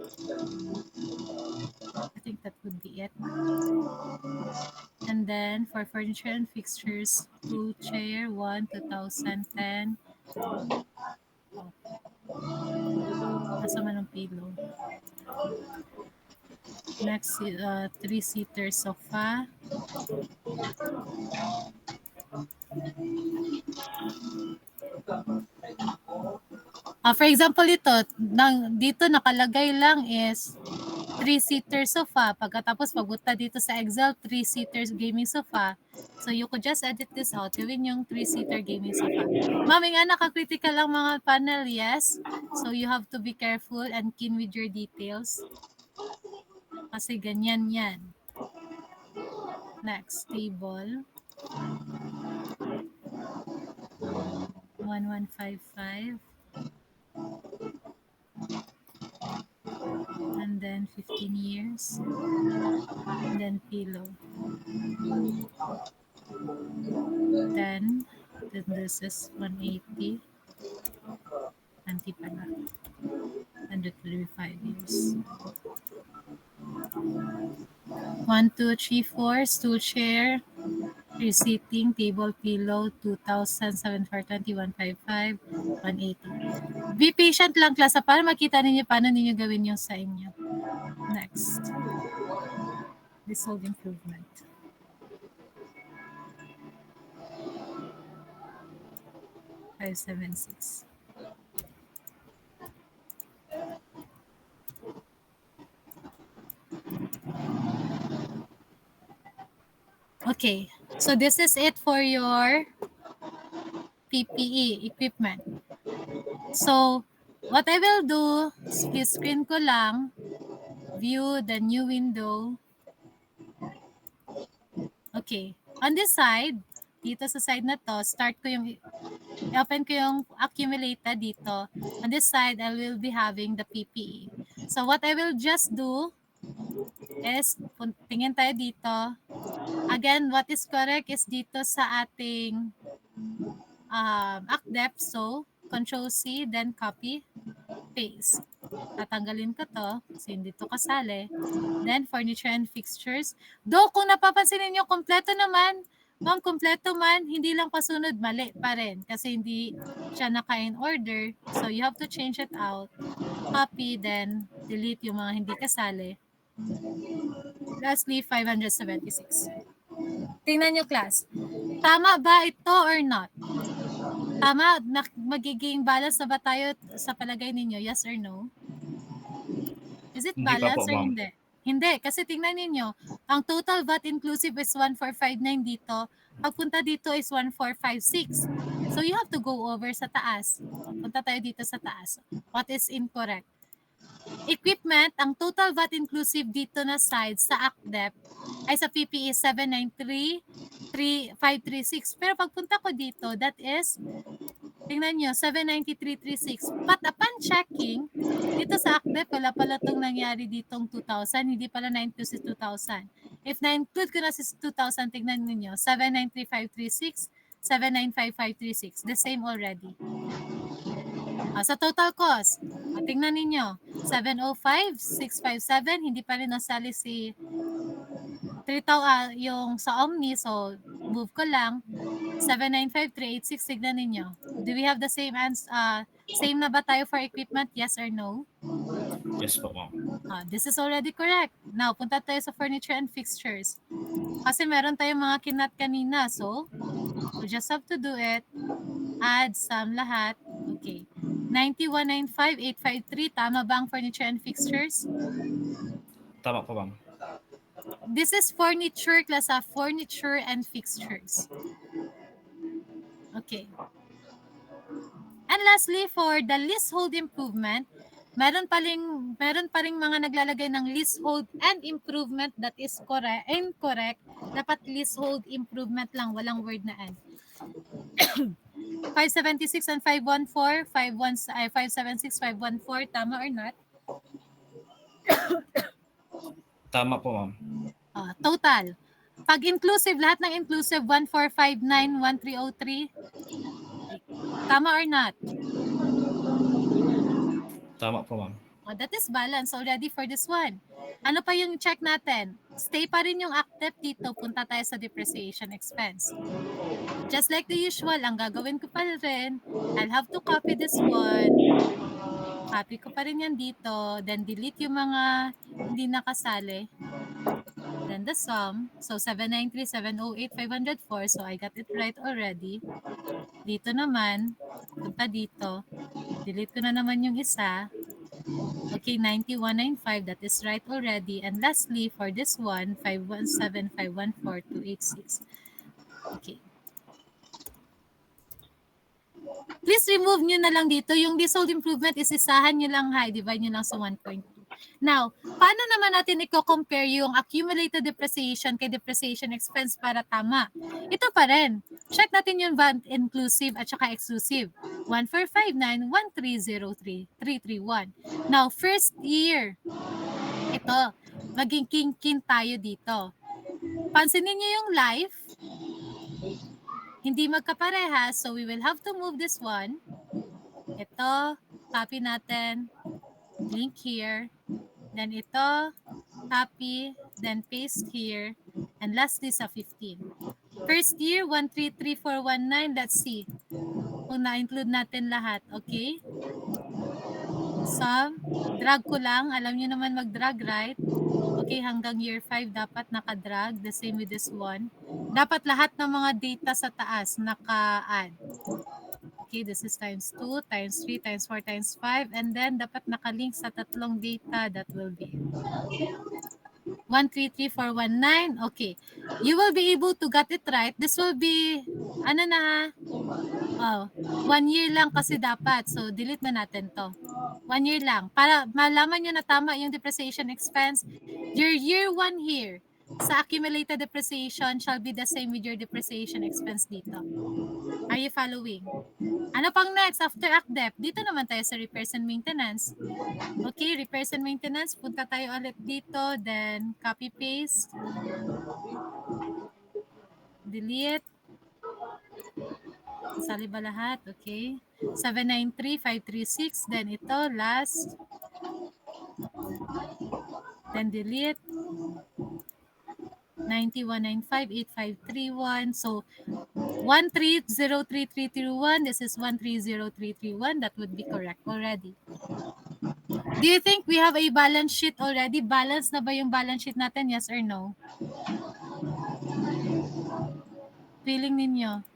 I think that would be it. And then for furniture and fixtures, 2 chair, 1, 2010. Nasa man ang pillow. Next, 3-seater sofa. For example, dito nakalagay lang is 3-seater sofa. Pagkatapos pagbuta dito sa Excel, 3-seater gaming sofa. So you could just edit this out. Gawin yung 3-seater gaming sofa. Mami nga, naka-critical lang mga panel, yes. So you have to be careful and keen with your details. Kasi ganyan yan. Next, table. 1155. And then 15 years. And then pillow. 10. Then this is 180. Anti pala. And it will be 5 years. 1, 2, 3, 4. Stool chair. Seating, table, pillow, 2,007 for 2155, 180. Be patient lang, klasa, para makita ninyo paano ninyo gawin yung sa inyo. Next. Leasehold improvement. $576. Okay, so this is it for your PPE equipment. So, what I will do, split screen ko lang, view the new window. Okay, on this side, dito sa side na to, open ko yung accumulator dito. On this side, I will be having the PPE. So, what I will just do is, tingin tayo dito. Again, what is correct is dito sa ating ACDEP. So, Control-C, then copy, paste. Tatanggalin ko to kasi hindi to kasali. Then, furniture and fixtures. Though, kung napapansin niyo kompleto naman, ma'am, kompleto man, hindi lang pasunod, mali pa rin. Kasi hindi siya naka-in order. So, you have to change it out. Copy, then delete yung mga hindi kasali. Lastly, 576. Tingnan nyo, class. Tama ba ito or not? Tama? Magiging balance na ba tayo sa palagay ninyo? Yes or no? Is it Hindi pa balance po, or ma'am. hindi? Hindi, kasi tingnan ninyo, ang total VAT inclusive is 1459 dito. Pagpunta dito is 1456. So you have to go over sa taas. Punta tayo dito sa taas. What is incorrect? Equipment, ang total VAT inclusive dito na side sa ACDEP ay sa PPE 793,536. Pero pagpunta ko dito, that is, tingnan nyo, 793,336. But upon checking, dito sa ACDEP, wala pala itong nangyari ditong 2,000. Hindi pala na-include si 2,000. If na-include ko na si 2,000, tingnan nyo, 793,536, 795,536. The same already. Sa total cost, tingnan ninyo, 705,657, hindi pa rin nasali si 3,000 yung sa Omni, so move ko lang. 795,386, tignan ninyo. Do we have the same same na ba tayo for equipment? Yes or no? Yes po, ma'am. This is already correct. Now, punta tayo sa furniture and fixtures. Kasi meron tayong mga kinat kanina, so we just have to do it. Add, sum, lahat. Okay. 9195,853, tama ba ang furniture and fixtures? Tama po, ma'am. This is furniture class of furniture and fixtures. Okay. And lastly, for the leasehold improvement, meron pa ring mga naglalagay ng leasehold and improvement that is incorrect. Dapat leasehold improvement lang, walang word na and. 576 and 514, 576, 514, tama or not? Tama po, ma'am. Total. Pag inclusive, lahat ng inclusive, 1459, 1303. Tama or not? Tama po, ma'am. That is balance already for this one. Ano pa yung check natin? Stay pa rin yung ACTEP dito. Punta tayo sa depreciation expense. Just like the usual, ang gagawin ko pa rin, I'll have to copy this one. Copy ko pa rin yan dito. Then delete yung mga hindi nakasali. Then the sum. So 793, 708, 504. So I got it right already. Dito naman, punta dito. Delete ko na naman yung isa. Okay, 9195, that is right already. And lastly, for this one, 517, 514, 286. Okay. Please remove nyo na lang dito. Yung leasehold improvement, isisahan nyo lang, divide nyo lang sa 1.2. Now, paano naman natin i-compare yung accumulated depreciation kay depreciation expense para tama? Ito pa rin. Check natin yung VAT inclusive at saka exclusive. 1459, 1303, 331. Now, first year. Ito, maging king tayo dito. Pansinin nyo yung life. Hindi magkaparehas, so we will have to move this one. Ito, copy natin. Link here. Then ito, copy, then paste here. And lastly sa 15. First year, 133419. Let's see kung na-include natin lahat. Okay? Sum, drag ko lang. Alam nyo naman mag-drag, right? Okay, hanggang year 5 dapat naka-drag. The same with this one. Dapat lahat ng mga data sa taas naka-add. Okay, this is times 2, times 3, times 4, times 5. And then, dapat nakalink sa tatlong data. That will be 133419. Okay. You will be able to get it right. This will be, 1 year lang kasi dapat. So, delete na natin to. 1 year lang. Para malaman nyo na tama yung depreciation expense. Your year 1 here sa accumulated depreciation shall be the same with your depreciation expense dito. Are you following? Ano pang next after ACDEP? Dito naman tayo sa repairs and maintenance. Okay, repairs and maintenance. Punta tayo ulit dito. Then, copy paste. Delete. Sali ba lahat? Okay. 793,536. Then ito, last. Then delete. 91958531. So 1303331. This is 1303331. That would be correct already. Do you think we have a balance sheet already? Balance na ba yung balance sheet natin? Yes or no? Feeling ninyo?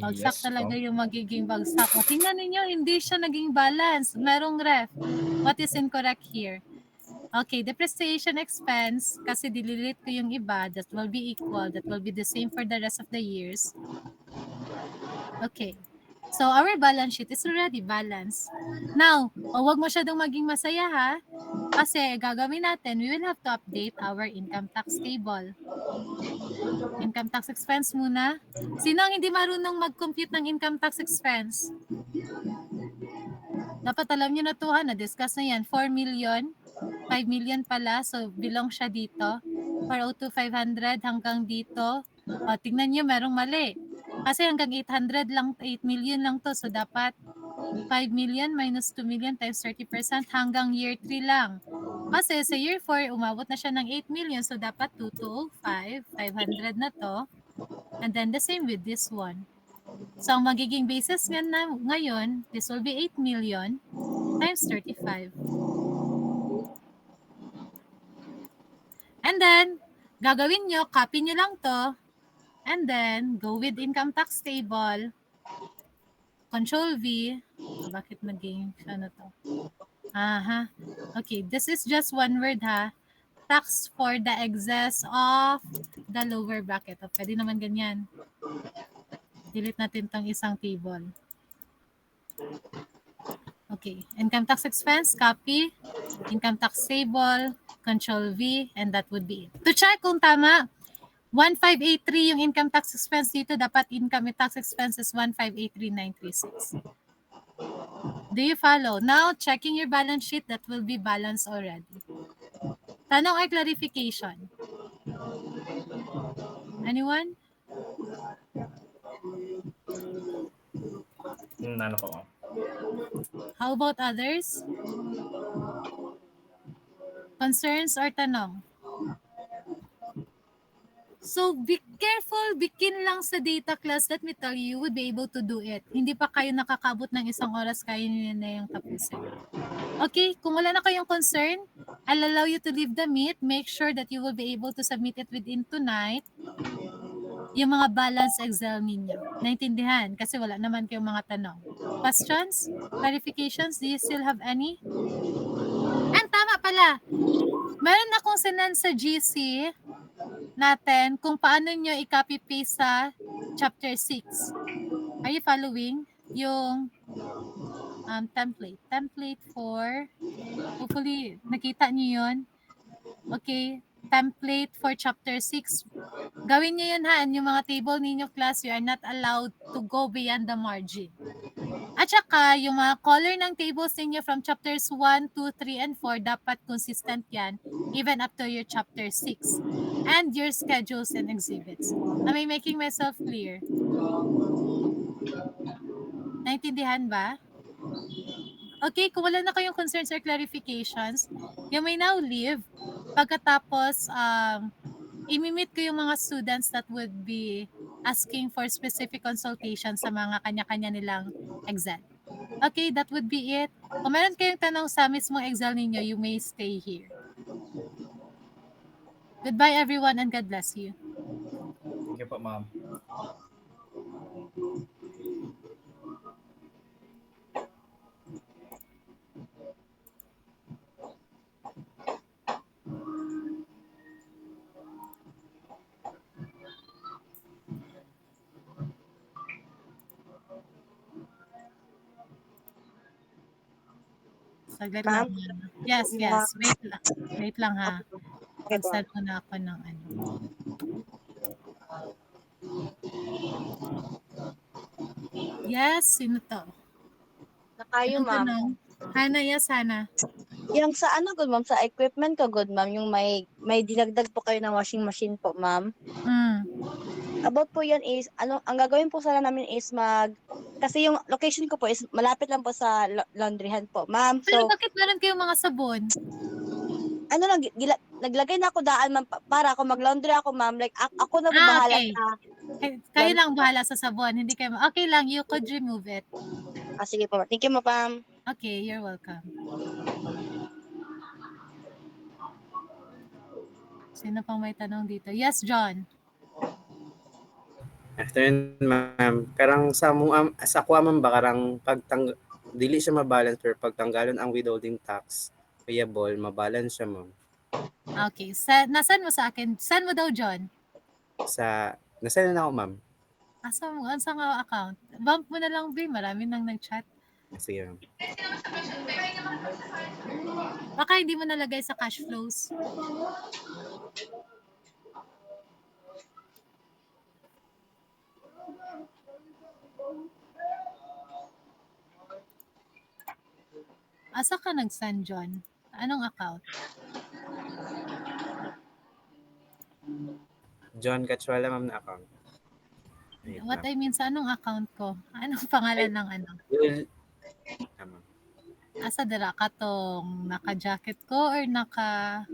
Bagsak Yes, talaga ma'am. yung magiging bagsak. Tingnan ninyo, hindi siya naging balance. Merong ref. What is incorrect here? Okay, depreciation expense, kasi dililit ko yung iba, that will be equal, that will be the same for the rest of the years. Okay. So, our balance sheet is already balanced. Now, wag masyadong maging masaya ha, kasi gagawin natin, we will have to update our income tax table. Income tax expense muna. Sino ang hindi marunong mag-compute ng income tax expense? Dapat alam nyo na to ha, na-discuss na yan. 4 million, 5 million pala, so belong siya dito. 402,500 hanggang dito. O, tignan nyo, merong mali. Kasi hanggang 800 lang, 8 million lang to, so dapat 5 million minus 2 million times 30% hanggang year 3 lang. Kasi sa year 4, umabot na siya ng 8 million, so dapat 205, 500 na to. And then the same with this one. So, ang magiging basis nga na ngayon, this will be 8 million times 35. And then, gagawin nyo, copy nyo lang to, and then, go with income tax table, Control V. Bakit naging, ano to? Aha. Okay, this is just one word ha. Tax for the excess of the lower bracket. O, pwede naman ganyan. Delete natin tong isang table. Okay, income tax expense, copy, income tax table, Control V, and that would be it. To check kung tama, 1583 yung income tax expense dito, dapat income tax expense is 1583936. Do you follow? Now, checking your balance sheet, that will be balanced already. Tanong or clarification? Anyone? Ano po, ma'am? How about others? Concerns or tanong? So, be careful, bikin lang sa data class. Let me tell you, you would be able to do it. Hindi pa kayo nakakabot ng isang oras, kaya nyo na yung tapusin. Okay, kung wala na kayong concern, I'll allow you to leave the meet. Make sure that you will be able to submit it within tonight. Yung mga balance Excel ninyo. Naintindihan? Kasi wala naman kayong mga tanong. Questions? Clarifications? Do you still have any? And tama pala. Meron akong sinan sa GC natin kung paano nyo i-copy-paste sa chapter 6. Are you following? Yung template. Template for, hopefully, nakita nyo yun. Okay, template for chapter 6. Gawin nyo yun ha, yung mga table ninyo class, you are not allowed to go beyond the margin. At saka, yung mga color ng tables ninyo from chapters 1, 2, 3, and 4, dapat consistent yan, even up to your chapter 6. And your schedules and exhibits. Am I making myself clear? Naintindihan ba? Okay, kung wala na kayong concerns or clarifications, you may now leave. Pagkatapos, imimit ko yung mga students that would be asking for specific consultation sa mga kanya-kanya nilang exam. Okay, that would be it. Kung meron kayong tanong sa mismong exam ninyo, you may stay here. Goodbye everyone and God bless you. Thank you po, ma'am. Saglit lang. Yes. Wait lang ha. Pag-start muna ako ng ano. Yes, sino to? Nakayo, Anong ma'am. tanong? Hana, yes, Hana. Yung sa ano, good ma'am, sa equipment ko, good ma'am, yung may dinagdag po kayo ng washing machine po, ma'am. About po yan is, ano, ang gagawin po sana namin is kasi yung location ko po is malapit lang po sa laundryhan po, ma'am. Pero So, bakit meron kayong mga sabon? ano lang, naglagay na ako daan, ma'am, para ako mag-laundry ako, ma'am. Like, ako na po bahala Okay. sa... Kayo lang bahala sa sabon. Hindi kayo, okay lang, you could remove it. Sige po, thank you, ma'am. Okay, you're welcome. Sino pang may tanong dito? Yes, John. Afternoon, ma'am. Karang sa kuha man ba karang dili siya mabalance or pagtanggalon ang withholding tax. payable, mabalance siya, ma'am. Okay. Nasaan mo sa akin? Saan mo daw, John? Nasaan na ako, ma'am? Asa mo? Saan nga account? Bump mo na lang, B. Marami nang nag-chat. Sige, ma'am. Baka hindi mo nalagay sa cash flows. Asa ka nag-send, John? Anong account? John Cachuala, ma'am, na account. Wait, What ma'am. I mean, sa anong account ko? Anong pangalan ng ano? You'll... ma'am. Asa dala ka tong naka-jacket ko or naka-mask?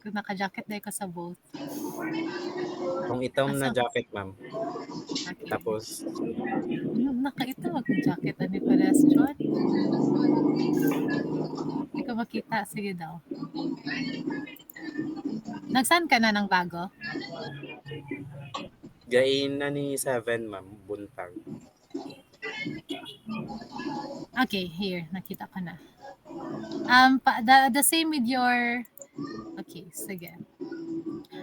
Naka-jacket na ko sa boat. Kung itom na Asa? jacket, ma'am. Okay. Tapos, Naka-ito mag-jacket. Ano pa John? Hindi ko makita. Sige daw. Nagsan ka na ng bago? gain na ni 7, ma'am. Buntag. Okay, here. Nakita ko na. The same with your... Okay, sige.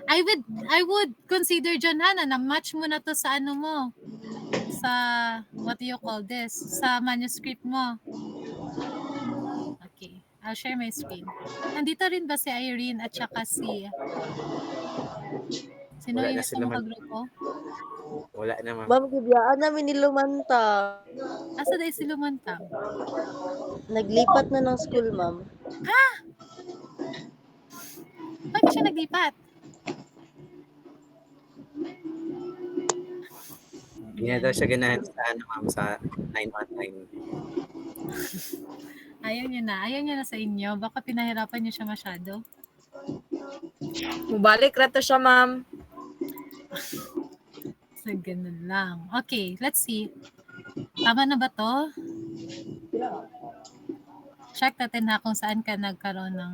I would consider John Hana na match mo na to sa ano mo. Sa, what do you call this? Sa manuscript mo. Okay, I'll share my screen. Nandito rin ba si Irene at saka si... Sino Wala yung na isa sila, mo ma'am. kagrupo? Wala na, ma'am. Ma'am, gibiyaan namin ni Lumanta. Asa dahil si Lumantang? Naglipat na ng school, ma'am. Bakit siya naglipat? Hindi na daw siya ganahan sa ano, ma'am, sa 919. Ayaw niya na sa inyo. Baka pinahirapan niyo siya masyado. Mubalik ra to siya, ma'am. So, ganun lang. Okay, let's see. Tama na ba to? Check natin ha kung saan ka nagkaroon ng